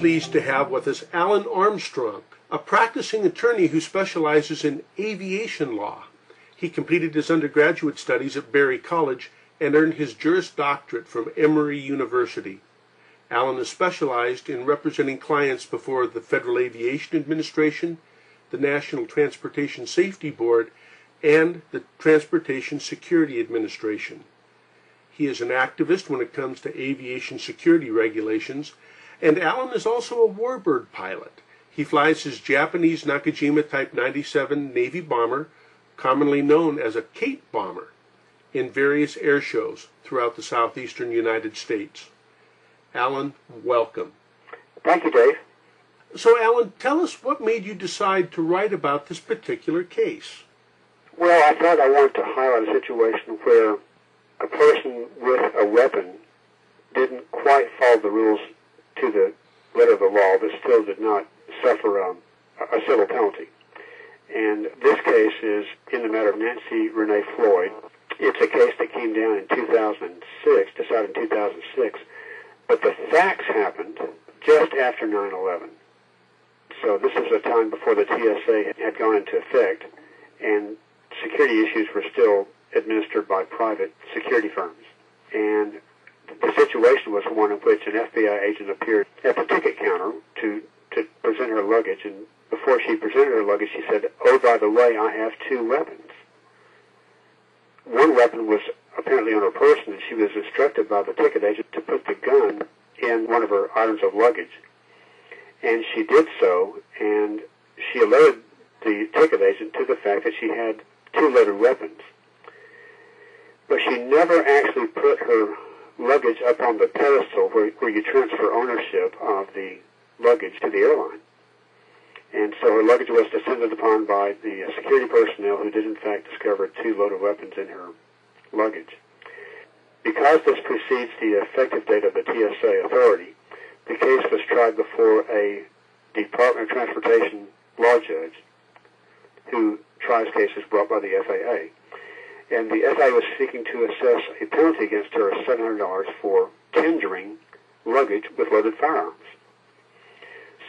pleased to have with us Alan Armstrong, a practicing attorney who specializes in aviation law. He completed his undergraduate studies at Berry College and earned his Juris Doctorate from Emory University. Alan is specialized in representing clients before the Federal Aviation Administration, the National Transportation Safety Board, and the Transportation Security Administration. He is an activist when it comes to aviation security regulations, and Alan is also a warbird pilot. He flies his Japanese Nakajima Type 97 Navy bomber, commonly known as a Kate bomber, in various air shows throughout the southeastern United States. Alan, welcome. Thank you, Dave. So, Alan, tell us what made you decide to write about this particular case. Well, I thought I wanted to highlight a situation where a person with a weapon didn't quite follow the rules to the letter of the law, but still did not suffer a civil penalty. And this case is in the matter of Nancy Renee Floyd. It's a case that came down in 2006, decided in 2006, but the facts happened just after 9/11. So this is a time before the TSA had gone into effect, and security issues were still administered by private security firms. And the situation was one in which an FBI agent appeared at the ticket counter to present her luggage, and before she presented her luggage, she said, "Oh, by the way, I have two weapons." One weapon was apparently on her person, and she was instructed by the ticket agent to put the gun in one of her items of luggage. And she did so, and she alerted the ticket agent to the fact that she had two loaded weapons. But she never actually put her luggage up on the pedestal where you transfer ownership of the luggage to the airline. And so her luggage was descended upon by the security personnel, who did in fact discover two loaded weapons in her luggage. Because this precedes the effective date of the TSA authority, the case was tried before a Department of Transportation law judge who tries cases brought by the FAA. And the FAA was seeking to assess a penalty against her of $700 for tendering luggage with loaded firearms.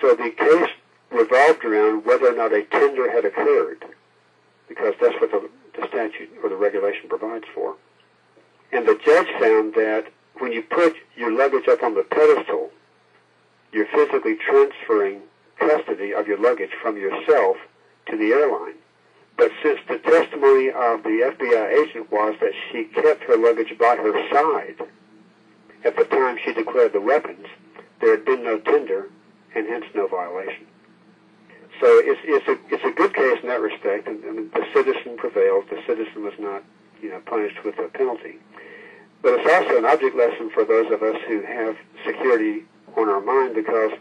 So the case revolved around whether or not a tender had occurred, because that's what the statute or the regulation provides for. And the judge found that when you put your luggage up on the pedestal, you're physically transferring custody of your luggage from yourself to the airline. But since the testimony of the FBI agent was that she kept her luggage by her side at the time she declared the weapons, there had been no tender and hence no violation. So it's a good case in that respect, and the citizen prevailed. The citizen was not, punished with a penalty. But it's also an object lesson for those of us who have security on our mind, because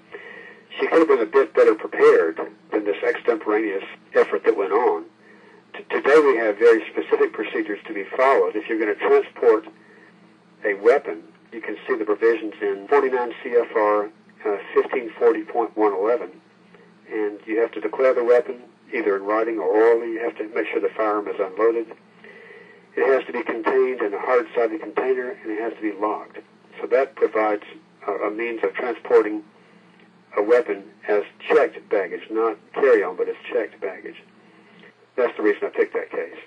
she could have been a bit better prepared than this extemporaneous effort that went on. Today we have very specific procedures to be followed. If you're going to transport a weapon, you can see the provisions in 49 CFR 1540.111, and you have to declare the weapon either in writing or orally. You have to make sure the firearm is unloaded. It has to be contained in a hard-sided container, and it has to be locked. So that provides a means of transporting a weapon as checked baggage, not carry-on, but as checked baggage. That's the reason I picked that case.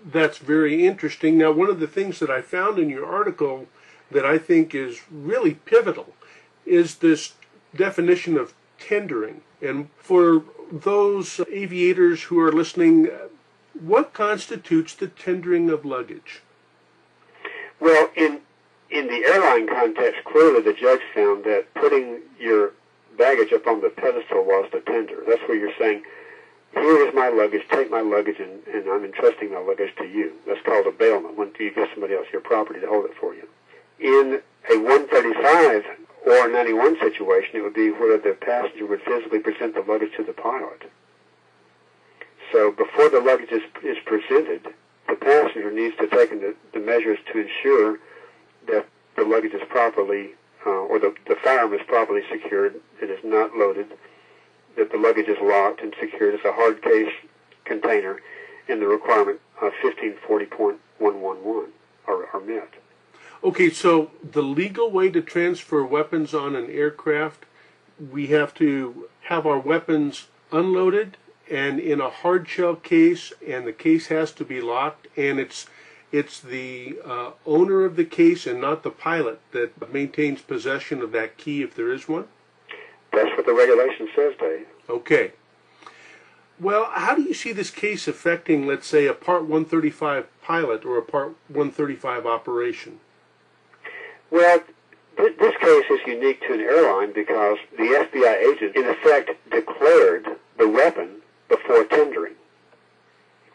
That's very interesting. Now, one of the things that I found in your article that I think is really pivotal is this definition of tendering. And for those aviators who are listening, what constitutes the tendering of luggage? Well, in the airline context, clearly the judge found that putting your baggage up on the pedestal was the tender. That's where you're saying, here is my luggage, take my luggage, and I'm entrusting my luggage to you. That's called a bailment, when you give somebody else your property to hold it for you. In a 135 or 91 situation, it would be where the passenger would physically present the luggage to the pilot. So before the luggage is presented, the passenger needs to take the measures to ensure that the luggage is properly, or the firearm is properly secured, it is not loaded, that the luggage is locked and secured as a hard case container, and the requirement of 1540.111 are met. Okay, so the legal way to transfer weapons on an aircraft we have to have our weapons unloaded and in a hard shell case, and the case has to be locked, and it's the owner of the case and not the pilot that maintains possession of that key if there is one? That's what the regulation says, Dave. Okay. Well, how do you see this case affecting, let's say, a Part 135 pilot or a Part 135 operation? Well, this case is unique to an airline because the FBI agent, in effect, declared the weapon before tendering.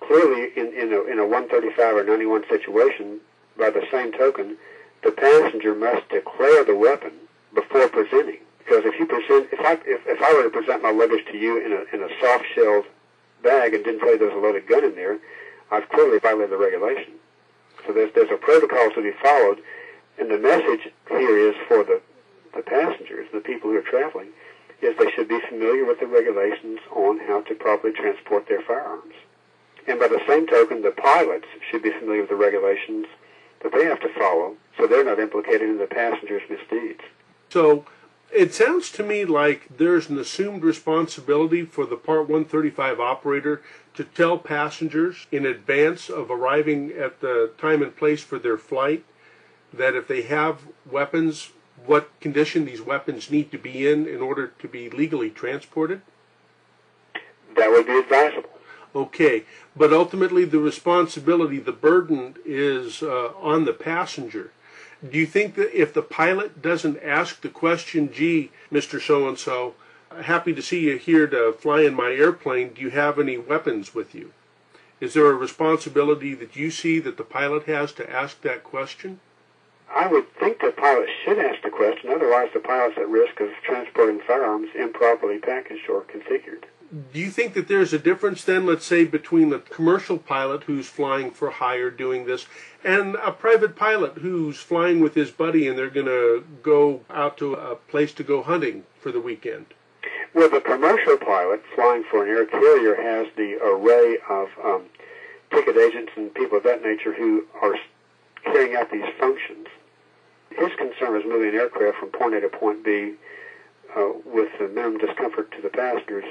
Clearly, in a 135 or 91 situation, by the same token, the passenger must declare the weapon before presenting. Because if I were to present my luggage to you in a soft-shelled bag and didn't tell you there was a loaded gun in there, I've clearly violated the regulation. So there's a protocol to be followed, and the message here is for the passengers, the people who are traveling, is they should be familiar with the regulations on how to properly transport their firearms. And by the same token, the pilots should be familiar with the regulations that they have to follow, so they're not implicated in the passengers' misdeeds. So it sounds to me like there's an assumed responsibility for the Part 135 operator to tell passengers in advance of arriving at the time and place for their flight that if they have weapons, what condition these weapons need to be in order to be legally transported? That would be advisable. Okay, but ultimately the responsibility, the burden is on the passenger. Do you think that if the pilot doesn't ask the question, gee, Mr. So-and-so, happy to see you here to fly in my airplane, do you have any weapons with you? Is there a responsibility that you see that the pilot has to ask that question? I would think the pilot should ask the question, otherwise the pilot's at risk of transporting firearms improperly packaged or configured. Do you think that there's a difference then, let's say, between the commercial pilot who's flying for hire doing this and a private pilot who's flying with his buddy and they're going to go out to a place to go hunting for the weekend? Well, the commercial pilot flying for an air carrier has the array of ticket agents and people of that nature who are carrying out these functions. His concern is moving an aircraft from point A to point B with the minimum discomfort to the passengers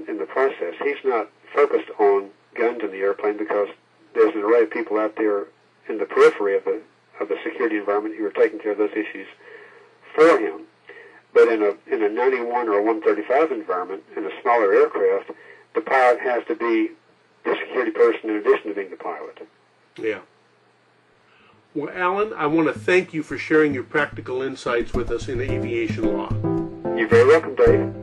in the process. He's not focused on guns in the airplane because there's an array of people out there in the periphery of the security environment who are taking care of those issues for him. But in a 91 or a 135 environment, in a smaller aircraft, the pilot has to be the security person in addition to being the pilot. Yeah. Well, Alan, I want to thank you for sharing your practical insights with us in aviation law. You're very welcome, Dave.